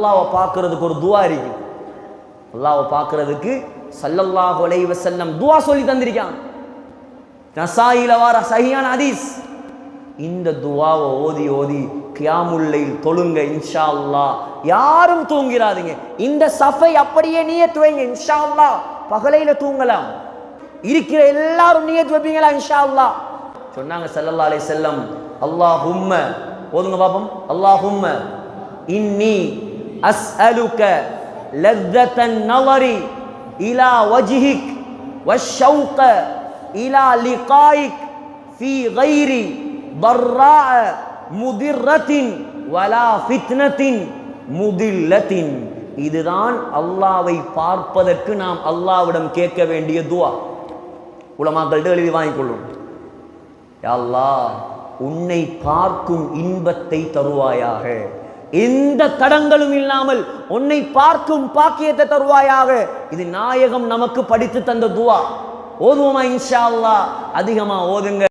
அல்லாஹ்வை பார்க்கிறதுக்கு ஒரு துஆ இருக்கு. அல்லாஹ்வை பார்க்கிறதுக்கு ஸல்லல்லாஹு அலைஹி வஸல்லம் துஆ சொல்லி தந்திருக்காங்க. நசாயில வர சஹீஹான ஹதீஸ். இந்த துஆவை ஓதி ஓதி கியாமுல் லைல் தொழுங்க இன்ஷா அல்லாஹ். யாரும் தூங்கிறாதீங்க. இந்த சஃபை அப்படியே நியத் வைங்க இன்ஷா அல்லாஹ். பகலையில தூங்கலாம். இருக்கிற எல்லாரும் நியத் வைப்பீங்களா இன்ஷா அல்லாஹ்? சொன்னாங்க ஸல்லல்லாஹு அலைஹி வஸல்லம், அல்லாஹும்ம ஓதுங்க பாப்போம். அல்லாஹும்ம இன்னி அஸ்அலுக லzzatan நظரி இலா வஜ்ஹிக் வஷ்ஷௌக இலா லிகாயிக் ஃபீ கைரி ضراء முதிர்ரத்தின் வலா ஃபித்னத்தின் முதில்லத்தின். இதுதான் அல்லாஹ்வை பார்ப்பதற்கு நாம் அல்லாஹ்விடம் கேட்க வேண்டிய துஆ. உலமாக்கள்கிட்ட எழுதி வாங்கிக்கொள்ளும். யா அல்லாஹ், உன்னை பார்க்கும் இன்பத்தை தருவாயாக, எந்த தடங்களும் இல்லாமல் உன்னை பார்க்கும் பாக்கியத்தை தருவாயாக. இது நாயகம் நமக்கு படித்து தந்த துஆ. ஓதுவோமா இன்ஷா அல்லாஹ்? அதிகமா ஓதுங்க.